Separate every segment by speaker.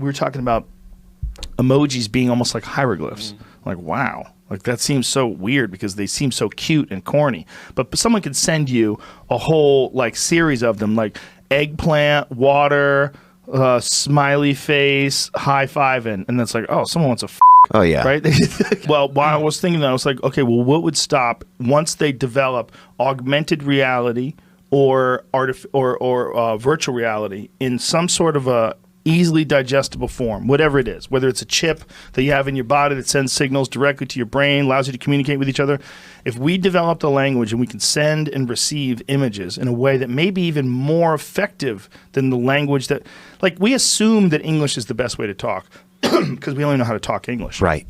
Speaker 1: we were talking about emojis being almost like hieroglyphs. Like, wow. Like, that seems so weird because they seem so cute and corny. But someone could send you a whole, like, series of them, like eggplant, water, smiley face, high five, and that's like, oh, someone wants a
Speaker 2: Oh, yeah.
Speaker 1: right? Well, while I was thinking that, I was like, okay, well, what would stop once they develop augmented reality or virtual reality in some sort of a easily digestible form, whatever it is, whether it's a chip that you have in your body that sends signals directly to your brain, allows you to communicate with each other. If we developed a language and we can send and receive images in a way that may be even more effective than the language that, like, we assume that English is the best way to talk because we only know how to talk English.
Speaker 2: Right.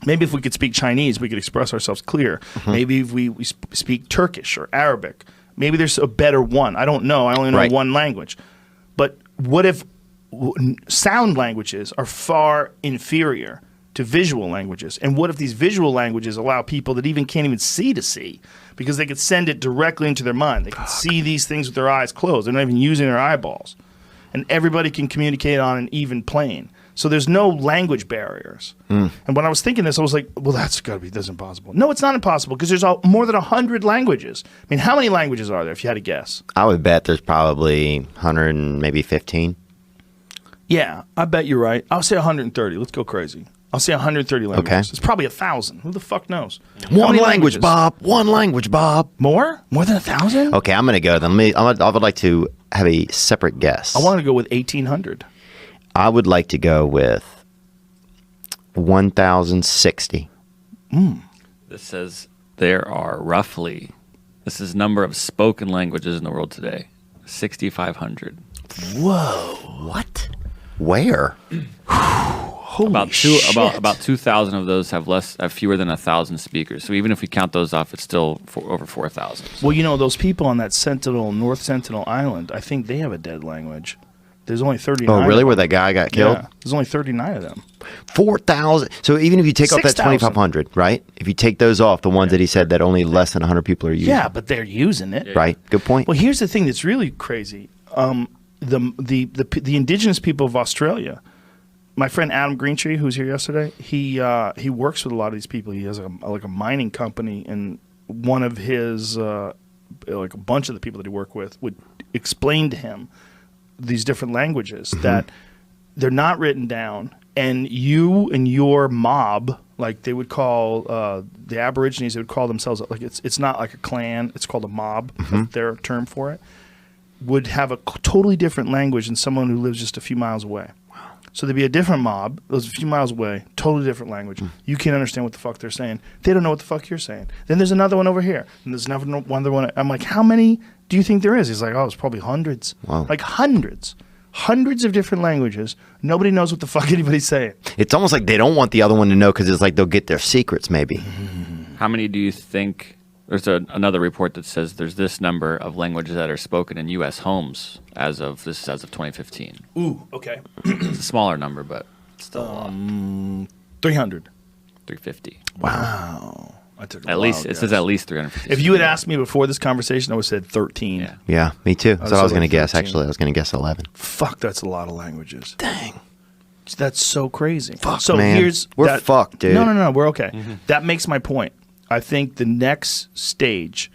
Speaker 1: Maybe if we could speak Chinese, we could express ourselves clear. Maybe if we speak Turkish or Arabic, maybe there's a better one. I don't know. I only know one language. But what if sound languages are far inferior to visual languages? And what if these visual languages allow people that even can't even see to see because they could send it directly into their mind? They can see these things with their eyes closed. They're not even using their eyeballs. And everybody can communicate on an even plane. So there's no language barriers. And when I was thinking this, I was like, well, that's impossible. No, it's not impossible because there's more than 100 languages. I mean, how many languages are there if you had to guess?
Speaker 2: I would bet there's probably 100 and maybe 15.
Speaker 1: Yeah, I bet you're right. I'll say 130. Let's go crazy. I'll say 130 languages.
Speaker 2: Okay.
Speaker 1: It's probably 1,000. Who the fuck knows?
Speaker 2: One language, Bob. One language, Bob.
Speaker 1: More? More than 1,000?
Speaker 2: Okay, I'm going to go. I would like to have a separate guess.
Speaker 1: I want to go with 1,800.
Speaker 2: I would like to go with 1,060.
Speaker 3: This says there are roughly, this is number of spoken languages in the world today, 6,500.
Speaker 1: Whoa.
Speaker 2: What? Where?
Speaker 1: Holy shit.
Speaker 3: About 2,000 of those have fewer than 1,000 speakers. So even if we count those off, it's still over 4,000.
Speaker 1: Well, you know, those people on that North Sentinel Island, I think they have a dead language. There's only 39.
Speaker 2: Oh, really? Where that guy got killed?
Speaker 1: Yeah, there's only 39 of them.
Speaker 2: 4,000. So even if you take off that
Speaker 1: 6,000.
Speaker 2: 2,500, right? If you take those off, the ones that he said that only less than 100 people are using.
Speaker 1: Yeah, but they're using it.
Speaker 2: Right. Good point.
Speaker 1: Well, here's the thing that's really crazy. The indigenous people of Australia, my friend Adam Greentree, who was here yesterday, he works with a lot of these people. He has a mining company, and one of his like a bunch of the people that he worked with would explain to him these different languages that they're not written down, and you and your mob, like they would call the Aborigines, they would call themselves, like it's not like a clan, it's called a mob, that's their term for it, would have a totally different language than someone who lives just a few miles away. Wow. So there'd be a different mob, that was a few miles away, totally different language. You can't understand what the fuck they're saying. They don't know what the fuck you're saying. Then there's another one over here, and there's another one. I'm like, how many do you think there is? He's like, oh, it's probably hundreds. Wow. Like hundreds of different languages. Nobody knows what the fuck anybody's saying.
Speaker 2: It's almost like they don't want the other one to know because it's like they'll get their secrets maybe.
Speaker 3: How many do you think? There's another report that says there's this number of languages that are spoken in U.S. homes as of 2015.
Speaker 1: Ooh, okay.
Speaker 3: It's a smaller number, but still a lot.
Speaker 1: 300.
Speaker 3: 350.
Speaker 1: Wow. I took a
Speaker 3: At least it
Speaker 1: guess.
Speaker 3: says at least 350.
Speaker 1: If you had asked me before this conversation, I would have said 13.
Speaker 3: Yeah.
Speaker 2: Yeah, me too. That's what I was going to guess.
Speaker 1: 13.
Speaker 2: Actually, I was going to guess 11.
Speaker 1: Fuck, that's a lot of languages.
Speaker 2: Dang.
Speaker 1: That's so crazy.
Speaker 2: Fuck,
Speaker 1: so
Speaker 2: man. We're fucked, dude.
Speaker 1: No, we're okay. That makes my point. I think the next stage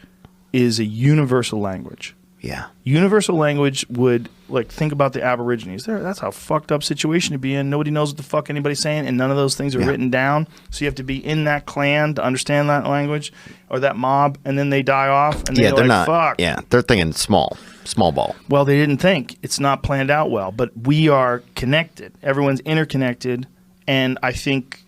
Speaker 1: is a universal language.
Speaker 2: Yeah.
Speaker 1: Universal language would, like, think about the Aborigines. That's a fucked up situation to be in. Nobody knows what the fuck anybody's saying, and none of those things are written down. So you have to be in that clan to understand that language or that mob, and then they die off, and they're like,
Speaker 2: not.
Speaker 1: Fuck.
Speaker 2: Yeah, they're thinking small ball.
Speaker 1: Well, they didn't think. It's not planned out well, but we are connected. Everyone's interconnected, and I think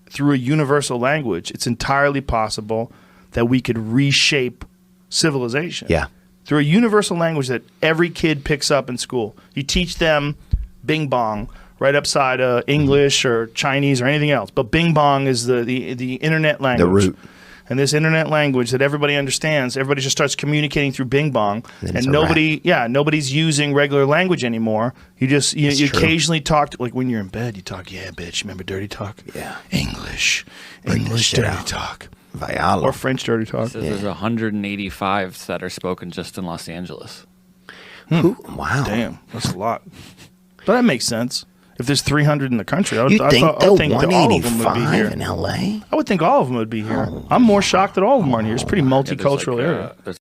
Speaker 1: through a universal language, it's entirely possible that we could reshape civilization.
Speaker 2: Yeah.
Speaker 1: Through a universal language that every kid picks up in school. You teach them Bing Bong right upside English or Chinese or anything else. But Bing Bong is the internet language.
Speaker 2: The root.
Speaker 1: And this internet language that everybody understands, everybody just starts communicating through Bing Bong. And nobody's using regular language anymore. You occasionally talk, like when you're in bed, you talk, yeah, bitch, remember dirty talk?
Speaker 2: Yeah.
Speaker 1: English
Speaker 2: English
Speaker 1: dirty talk.
Speaker 2: Viala.
Speaker 1: Or French dirty talk.
Speaker 3: So there's 185 that are spoken just in Los Angeles.
Speaker 2: Wow.
Speaker 1: Damn, that's a lot. But that makes sense. If there's 300 in the country, I would,
Speaker 2: You
Speaker 1: I
Speaker 2: think
Speaker 1: thought,
Speaker 2: the
Speaker 1: I would think that all of them would be
Speaker 2: 185
Speaker 1: here.
Speaker 2: in L.A.?
Speaker 1: I would think all of them would be here. I'm more shocked that all of them aren't here. It's a pretty multicultural area.
Speaker 3: There's